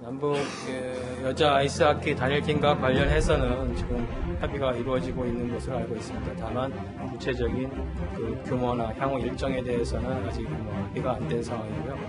남북 여자 아이스하키 단일팀과 관련해서는 지금 협의가 이루어지고 있는 것으로 알고 있습니다. 다만 구체적인 그 규모나 향후 일정에 대해서는 아직 합의가 안 된 상황이고요.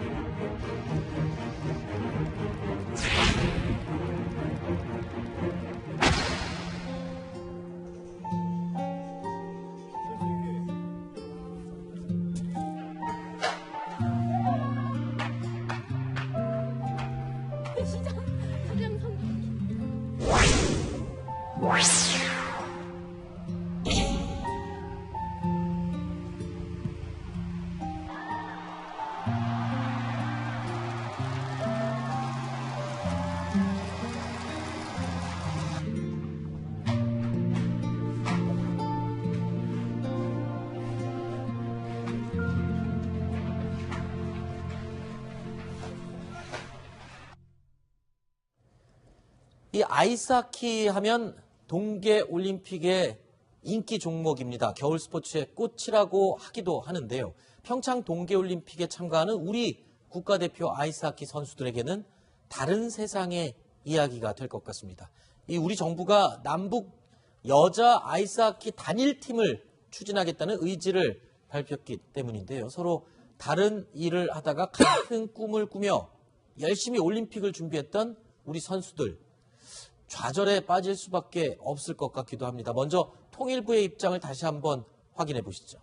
이 아이스하키 하면 동계올림픽의 인기 종목입니다. 겨울 스포츠의 꽃이라고 하기도 하는데요. 평창 동계올림픽에 참가하는 우리 국가대표 아이스하키 선수들에게는 다른 세상의 이야기가 될 것 같습니다. 이 우리 정부가 남북 여자 아이스하키 단일팀을 추진하겠다는 의지를 밝혔기 때문인데요. 서로 다른 일을 하다가 같은 꿈을 꾸며 열심히 올림픽을 준비했던 우리 선수들, 좌절에 빠질 수밖에 없을 것 같기도 합니다. 먼저 통일부의 입장을 다시 한번 확인해 보시죠.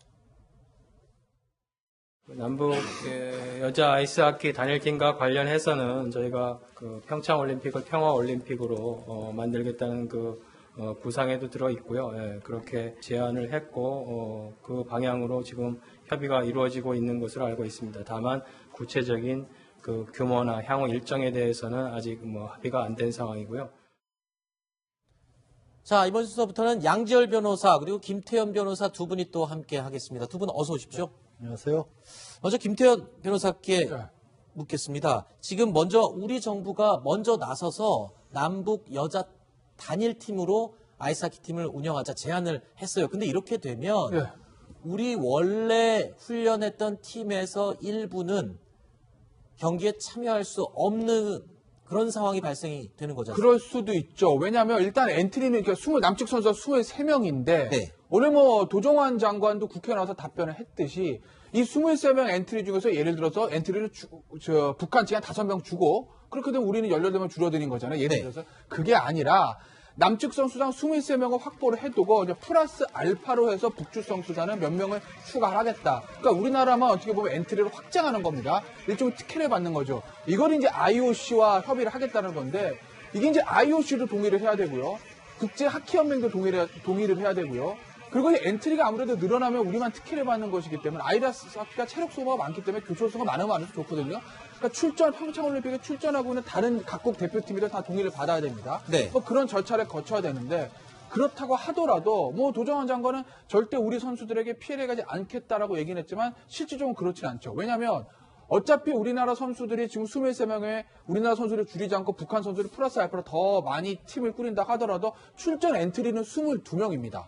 남북 여자 아이스하키 단일팀과 관련해서는 저희가 그 평창 올림픽을 평화 올림픽으로 만들겠다는 그 구상에도 들어 있고요. 그렇게 제안을 했고 그 방향으로 지금 협의가 이루어지고 있는 것으로 알고 있습니다. 다만 구체적인 그 규모나 향후 일정에 대해서는 아직 합의가 안 된 상황이고요. 자, 이번 순서부터는 양지열 변호사 그리고 김태현 변호사 두 분이 또 함께 하겠습니다. 두 분 어서 오십시오. 네, 안녕하세요. 먼저 김태현 변호사께 묻겠습니다. 지금 먼저 우리 정부가 먼저 나서서 남북 여자 단일팀으로 아이스하키 팀을 운영하자 제안을 했어요. 근데 이렇게 되면 우리 원래 훈련했던 팀에서 일부는 경기에 참여할 수 없는 그런 상황이 발생이 되는 거잖아요. 그럴 수도 있죠. 왜냐하면 일단 엔트리는 남측 선수가 23명인데 네. 오늘 도종환 장관도 국회에 나와서 답변을 했듯이 이 23명 엔트리 중에서 예를 들어서 엔트리를 북한 측에 한 5명 주고 그렇게 되면 우리는 18명 줄어드는 거잖아요. 예를 들어서 그게 아니라 남측 선수단 23명을 확보를 해두고 이제 플러스 알파로 해서 북측 선수단은 몇 명을 추가하겠다. 그러니까 우리나라만 어떻게 보면 엔트리를 확장하는 겁니다. 일종의 특혜를 받는 거죠. 이걸 이제 IOC와 협의를 하겠다는 건데 이게 이제 IOC도 동의를 해야 되고요. 국제 하키 연맹도 동의를 해야 되고요. 그리고 엔트리가 아무래도 늘어나면 우리만 특혜를 받는 것이기 때문에 아이스하키가 체력 소모가 많기 때문에 교촌수가 많으면 많을수록 좋거든요. 그러니까 평창올림픽에 출전하고 있는 다른 각국 대표팀들은 다 동의를 받아야 됩니다. 네. 그런 절차를 거쳐야 되는데 그렇다고 하더라도 도정환 장관은 절대 우리 선수들에게 피해를 가지 않겠다라고 얘기는 했지만 실질적으로 그렇진 않죠. 왜냐하면 어차피 우리나라 선수들이 지금 23명의 우리나라 선수를 줄이지 않고 북한 선수를 플러스 알파로 더 많이 팀을 꾸린다 하더라도 출전 엔트리는 22명입니다.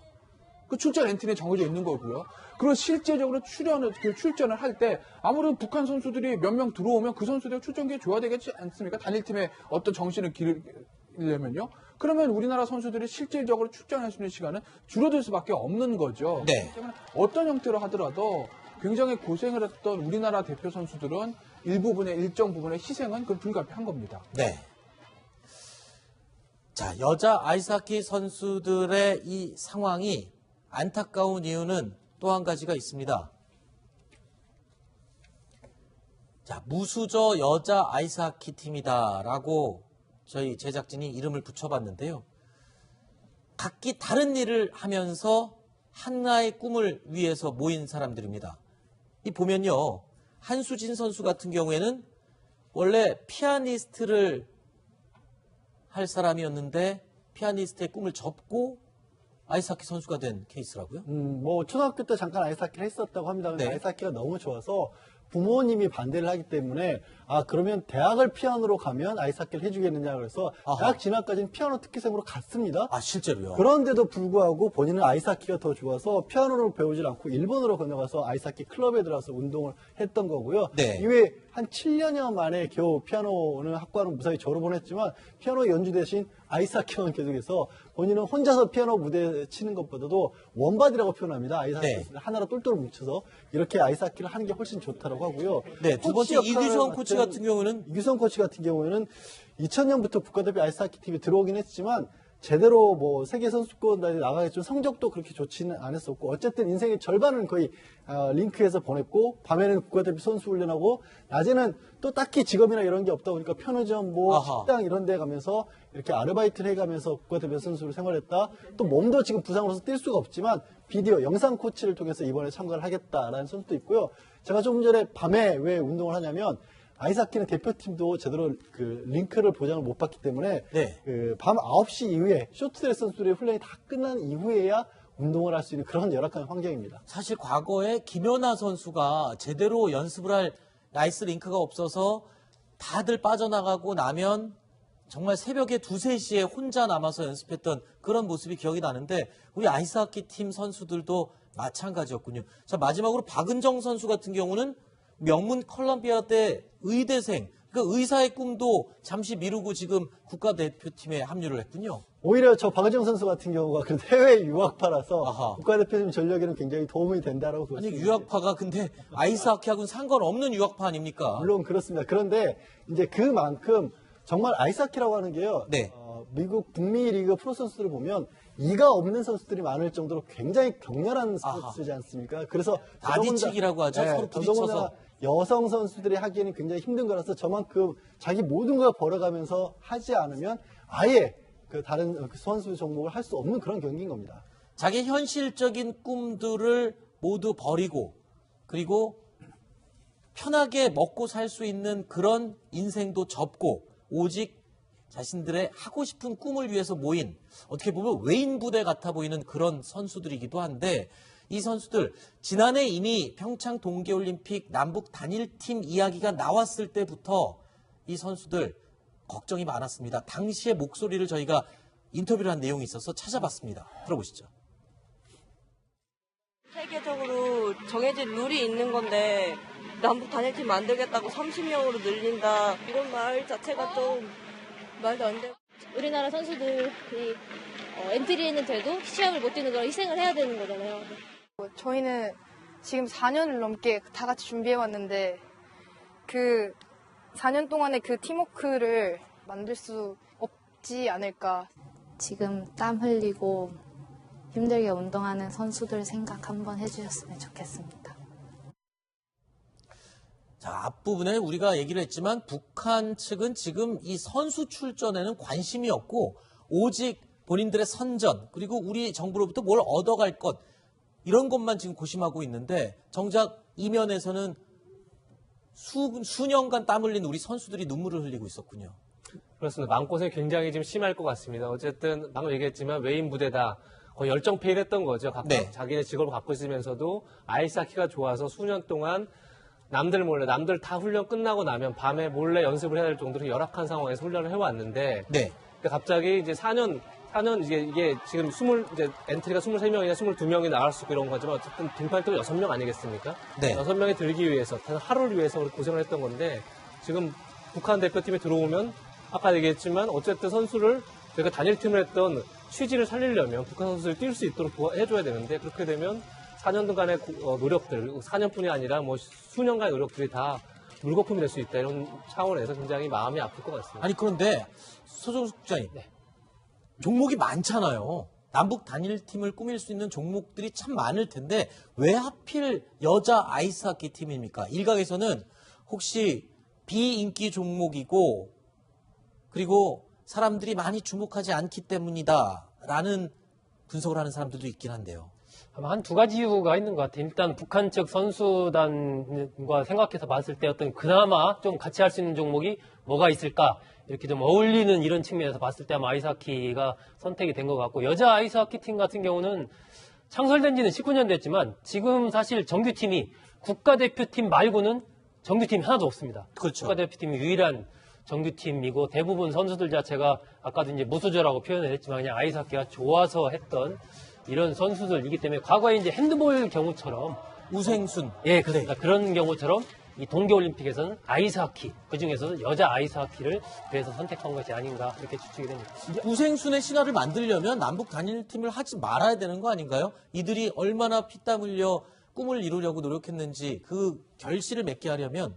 그 출전 엔트리는 정해져 있는 거고요. 그리고 실제적으로 출전을 할 때 아무래도 북한 선수들이 몇 명 들어오면 그 선수들이 출전기에 줘야 되겠지 않습니까? 단일팀의 어떤 정신을 기르려면요. 그러면 우리나라 선수들이 실질적으로 출전할 수 있는 시간은 줄어들 수밖에 없는 거죠. 네. 때문에 어떤 형태로 하더라도 굉장히 고생을 했던 우리나라 대표 선수들은 일정 부분의 희생은 불가피한 겁니다. 네. 자, 여자 아이스하키 선수들의 이 상황이 안타까운 이유는 또 한 가지가 있습니다. 자, 무수저 여자 아이스하키 팀이다라고 저희 제작진이 이름을 붙여봤는데요. 각기 다른 일을 하면서 하나의 꿈을 위해서 모인 사람들입니다. 이 보면요. 한수진 선수 같은 경우에는 원래 피아니스트를 할 사람이었는데 피아니스트의 꿈을 접고 아이스하키 선수가 된 케이스라고요? 초등학교 때 잠깐 아이스하키를 했었다고 합니다. 근데 네. 아이스하키가 너무 좋아서 부모님이 반대를 하기 때문에 그러면 대학을 피아노로 가면 아이스하키를 해주겠느냐 그래서 대학 진학까지는 피아노 특기생으로 갔습니다. 아, 실제로요? 그런데도 불구하고 본인은 아이스하키가 더 좋아서 피아노를 배우질 않고 일본으로 건너가서 아이스하키 클럽에 들어가서 운동을 했던 거고요. 네. 이외에 한 7년여 만에 겨우 피아노는 학과는 무사히 졸업을 했지만 피아노 연주 대신 아이스하키만 계속해서 본인은 혼자서 피아노 무대에 치는 것보다도 원바디라고 표현합니다. 아이스하키를 하나로 똘똘 뭉쳐서 이렇게 아이스하키를 하는 게 훨씬 좋다고 하고요. 네, 두 번째 이규성 코치 같은 경우는 이규성 코치 같은 경우에는 2000년부터 국가대표 아이스하키 팀에 들어오긴 했지만 제대로 뭐 세계 선수권에 나가겠지만 성적도 그렇게 좋지는 않았었고 어쨌든 인생의 절반은 거의 링크에서 보냈고 밤에는 국가대표 선수 훈련하고 낮에는 또 딱히 직업이나 이런 게 없다 보니까 편의점 뭐 아하. 식당 이런 데 가면서 이렇게 아르바이트를 해가면서 국가대표 선수를 생활했다. 또 몸도 지금 부상으로서 뛸 수가 없지만 비디오 영상 코치를 통해서 이번에 참가를 하겠다라는 선수도 있고요. 제가 조금 전에 밤에 왜 운동을 하냐면 아이스하키는 대표팀도 제대로 그 링크를 보장을 못 받기 때문에 네. 그 밤 9시 이후에 쇼트트랙 선수들의 훈련이 다 끝난 이후에야 운동을 할 수 있는 그런 열악한 환경입니다. 사실 과거에 김연아 선수가 제대로 연습을 할 아이스 링크가 없어서 다들 빠져나가고 나면 정말 새벽에 2, 3시에 혼자 남아서 연습했던 그런 모습이 기억이 나는데 우리 아이스하키 팀 선수들도 마찬가지였군요. 자, 마지막으로 박은정 선수 같은 경우는 명문 컬럼비아대 의대생, 그러니까 의사의 꿈도 잠시 미루고 지금 국가대표팀에 합류를 했군요. 오히려 저 박은정 선수 같은 경우가 그 해외 유학파라서 아하. 국가대표팀 전력에는 굉장히 도움이 된다라고 볼 수 아니 있습니다. 유학파가 근데 아이스하키하고는 상관없는 유학파 아닙니까? 물론 그렇습니다. 그런데 이제 그만큼 정말 아이스하키라고 하는 게요. 네. 미국 북미 리그 프로 선수들을 보면 이가 없는 선수들이 많을 정도로 굉장히 격렬한 스포츠지 않습니까? 그래서 바디치기라고 하죠. 서로 부딪혀서. 더더군다나 여성 선수들이 하기에는 굉장히 힘든 거라서 저만큼 자기 모든 걸 벌어가면서 하지 않으면 아예 그 다른 선수 종목을 할 수 없는 그런 경기인 겁니다. 자기 현실적인 꿈들을 모두 버리고 그리고 편하게 먹고 살 수 있는 그런 인생도 접고 오직 자신들의 하고 싶은 꿈을 위해서 모인 어떻게 보면 외인 부대 같아 보이는 그런 선수들이기도 한데 이 선수들 지난해 이미 평창 동계올림픽 남북 단일팀 이야기가 나왔을 때부터 이 선수들 걱정이 많았습니다. 당시의 목소리를 저희가 인터뷰를 한 내용이 있어서 찾아봤습니다. 들어보시죠. 세계적으로 정해진 룰이 있는 건데 남북 단일팀 만들겠다고 30명으로 늘린다 이런 말 자체가 좀 말도 안 되고 우리나라 선수들이 엔트리에는 돼도 시합을 못 뛰는 그런 희생을 해야 되는 거잖아요. 저희는 지금 4년을 넘게 다 같이 준비해왔는데 그 4년 동안의 그 팀워크를 만들 수 없지 않을까. 지금 땀 흘리고 힘들게 운동하는 선수들 생각 한번 해주셨으면 좋겠습니다. 자, 앞부분에 우리가 얘기를 했지만 북한 측은 지금 이 선수 출전에는 관심이 없고 오직 본인들의 선전 그리고 우리 정부로부터 뭘 얻어갈 것 이런 것만 지금 고심하고 있는데 정작 이면에서는 수년간 땀 흘린 우리 선수들이 눈물을 흘리고 있었군요. 그렇습니다. 마음고생이 굉장히 지금 심할 것 같습니다. 어쨌든 방금 얘기했지만 외인 부대다. 거의 열정페이를 했던 거죠. 각각 네. 자기네 직업을 갖고 있으면서도 아이스하키가 좋아서 수년 동안 남들 몰래 남들 다 훈련 끝나고 나면 밤에 몰래 연습을 해야 될 정도로 열악한 상황에서 훈련을 해왔는데 네. 갑자기 이제 4년 이게 지금 이제 엔트리가 23명이나 22명이 나갈 수 있고 이런 거지만 어쨌든 등판도 6명 아니겠습니까? 네. 6명이 들기 위해서 단 하루를 위해서 우리 고생을 했던 건데 지금 북한 대표팀에 들어오면 아까 얘기했지만 어쨌든 선수를 저희가 단일팀을 했던 취지를 살리려면 북한 선수를 뛸 수 있도록 해줘야 되는데 그렇게 되면 4년간의 노력들, 4년뿐이 아니라 뭐 수년간의 노력들이 다 물거품이 될 수 있다 이런 차원에서 굉장히 마음이 아플 것 같습니다. 아니 그런데 소정숙 국장님 종목이 많잖아요. 남북 단일팀을 꾸밀 수 있는 종목들이 참 많을 텐데 왜 하필 여자 아이스하키 팀입니까? 일각에서는 혹시 비인기 종목이고 그리고 사람들이 많이 주목하지 않기 때문이다라는 분석을 하는 사람들도 있긴 한데요. 아마 한 두 가지 이유가 있는 것 같아요. 일단 북한 측 선수단과 생각해서 봤을 때 어떤 그나마 좀 같이 할 수 있는 종목이 뭐가 있을까 이렇게 좀 어울리는 이런 측면에서 봤을 때 아마 아이스하키가 선택이 된 것 같고 여자 아이스하키 팀 같은 경우는 창설된 지는 19년 됐지만 지금 사실 정규팀이 국가대표팀 말고는 정규팀이 하나도 없습니다. 그렇죠. 국가대표팀이 유일한 정규팀이고 대부분 선수들 자체가 아까도 이제 무수저라고 표현을 했지만 그냥 아이스하키가 좋아서 했던 이런 선수들이기 때문에 과거에 이제 핸드볼 경우처럼 우생순. 예, 그렇습니다. 그런 경우처럼 이 동계올림픽에서는 아이스하키, 그중에서도 여자 아이스하키를 그래서 선택한 것이 아닌가 이렇게 추측이 됩니다. 우생순의 신화를 만들려면 남북 단일팀을 하지 말아야 되는 거 아닌가요? 이들이 얼마나 피땀 흘려 꿈을 이루려고 노력했는지 그 결실을 맺게 하려면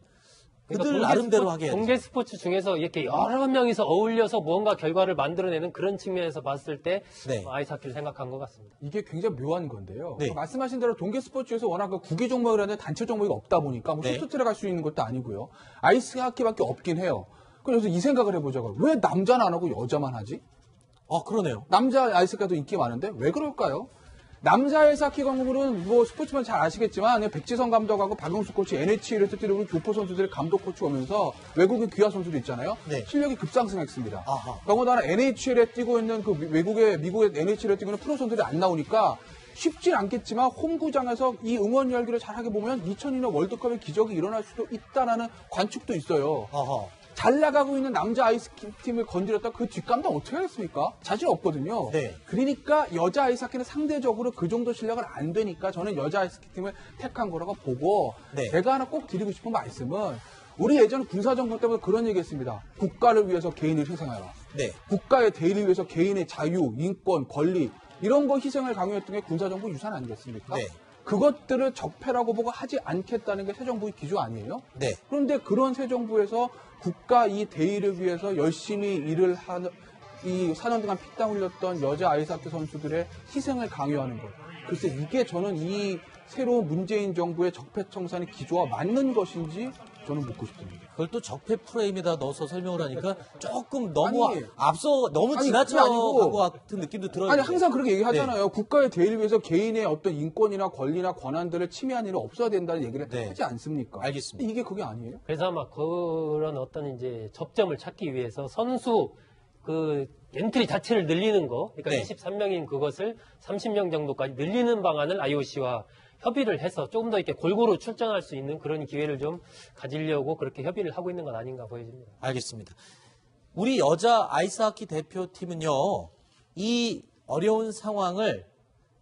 그들 나름대로 하게 해야죠. 동계 스포츠 중에서 이렇게 여러 명이서 어울려서 무언가 결과를 만들어내는 그런 측면에서 봤을 때 네. 아이스하키를 생각한 것 같습니다. 이게 굉장히 묘한 건데요. 네. 말씀하신 대로 동계 스포츠에서 워낙 그 구기 종목이라든지 단체 종목이 없다 보니까 뭐 네. 쇼트트랙 할 수 있는 것도 아니고요. 아이스하키밖에 없긴 해요. 그래서 이 생각을 해보자고요. 왜 남자는 안 하고 여자만 하지? 그러네요. 남자 아이스하키도 인기 많은데 왜 그럴까요? 남자 아이스하키 강국은 뭐 스포츠만 잘 아시겠지만 백지성 감독하고 박용수 코치, NHL을 뜻대로 우리 교포 선수들의 감독 코치 오면서 외국인 귀화 선수도 있잖아요. 네. 실력이 급상승했습니다. 아하. 더군다나 NHL에 뛰고 있는 그 미국의 NHL에 뛰고 있는 프로 선수들이 안 나오니까 쉽진 않겠지만 홈구장에서 이 응원 열기를 잘하게 보면 2002년 월드컵의 기적이 일어날 수도 있다라는 관측도 있어요. 아하. 잘 나가고 있는 남자 아이스팀을 건드렸다 그 뒷감당 어떻게 하겠습니까? 자신 없거든요. 네. 그러니까 여자 아이스하키는 상대적으로 그 정도 실력은 안 되니까 저는 여자 아이스하키팀을 택한 거라고 보고 네. 제가 하나 꼭 드리고 싶은 말씀은 우리 예전 군사정권 때문에 그런 얘기했습니다. 국가를 위해서 개인을 희생하라. 네. 국가의 대의를 위해서 개인의 자유, 인권, 권리 이런 거 희생을 강요했던 게 군사정부 유산 아니겠습니까? 네. 그것들을 적폐라고 보고 하지 않겠다는 게 새 정부의 기조 아니에요? 네. 그런데 그런 새 정부에서 국가 이 대의를 위해서 열심히 일을 하는 이 4년 동안 피땀 흘렸던 여자 아이스하키 선수들의 희생을 강요하는 것. 글쎄 이게 저는 이 새로운 문재인 정부의 적폐청산의 기조와 맞는 것인지 저는 묻고 싶습니다. 그걸 또 적폐 프레임에다 넣어서 설명을 하니까 조금 너무 아니, 앞서 너무 아니, 지나쳐 그게 아니고- 간 것 같은 느낌도 들어요. 아니 항상 그렇게 얘기하잖아요. 국가의 대의를 위해서 개인의 어떤 인권이나 권리나 권한들을 침해하는 일은 없어야 된다는 얘기를 네. 하지 않습니까? 알겠습니다. 이게 그게 아니에요? 그래서 아마 그런 어떤 이제 접점을 찾기 위해서 선수 그 엔트리 자체를 늘리는 거, 그러니까 네. 23명인 그것을 30명 정도까지 늘리는 방안을 IOC와 협의를 해서 조금 더 이렇게 골고루 출전할 수 있는 그런 기회를 좀 가지려고 그렇게 협의를 하고 있는 건 아닌가 보여집니다. 알겠습니다. 우리 여자 아이스하키 대표팀은요, 이 어려운 상황을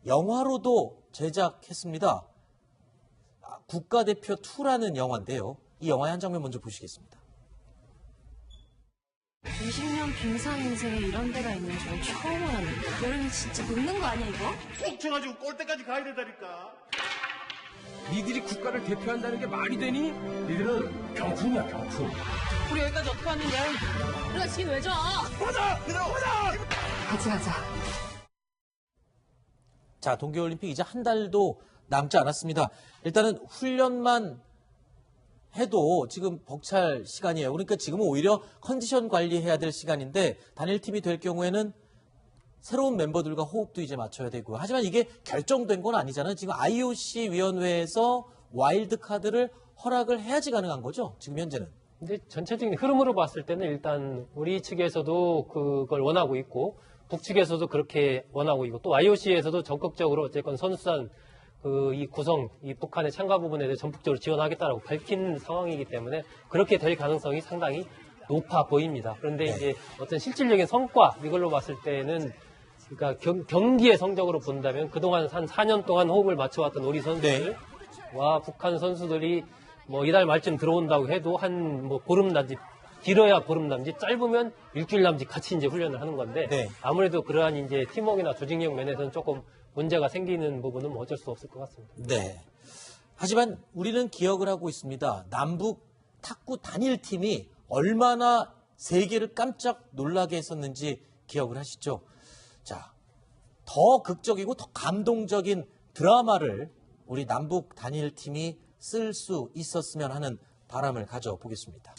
영화로도 제작했습니다. 국가대표 2라는 영화인데요. 이 영화의 한 장면 먼저 보시겠습니다. 20년 빙상 인생에 이런 데가 있는 줄 처음 알았는데. 여름이 진짜 녹는 거 아니야, 이거? 꼭 쳐가지고 골대까지 가야 된다니까. 니들이 국가를 대표한다는 게 말이 되니? 니들은 병풍이야, 병풍. 우리 여기까지 어떻게 왔느냐? 우리가 지금 왜 줘? 가자! 얘들아, 가자! 같이 가자. 자, 동계올림픽 이제 한 달도 남지 않았습니다. 일단은 훈련만 해도 지금 벅찰 시간이에요. 그러니까 지금은 오히려 컨디션 관리해야 될 시간인데 단일팀이 될 경우에는 새로운 멤버들과 호흡도 이제 맞춰야 되고요. 하지만 이게 결정된 건 아니잖아요. 지금 IOC 위원회에서 와일드 카드를 허락을 해야지 가능한 거죠. 지금 현재는. 근데 전체적인 흐름으로 봤을 때는 일단 우리 측에서도 그걸 원하고 있고 북측에서도 그렇게 원하고 있고 또 IOC에서도 적극적으로 어쨌건 선수단 이 구성, 이 북한의 참가 부분에 대해 전폭적으로 지원하겠다라고 밝힌 상황이기 때문에 그렇게 될 가능성이 상당히 높아 보입니다. 그런데 이제 어떤 실질적인 성과 이걸로 봤을 때는 그러니까 경기의 성적으로 본다면 그동안 한 4년 동안 호흡을 맞춰왔던 우리 선수들과 북한 선수들이 뭐 이달 말쯤 들어온다고 해도 한 뭐 보름 남짓, 길어야 보름 남짓, 짧으면 일주일 남짓 같이 이제 훈련을 하는 건데 아무래도 그러한 이제 팀워크나 조직력 면에서는 조금 문제가 생기는 부분은 뭐 어쩔 수 없을 것 같습니다. 네. 하지만 우리는 기억을 하고 있습니다. 남북 탁구 단일팀이 얼마나 세계를 깜짝 놀라게 했었는지 기억을 하시죠? 자, 더 극적이고 더 감동적인 드라마를 우리 남북 단일팀이 쓸 수 있었으면 하는 바람을 가져보겠습니다.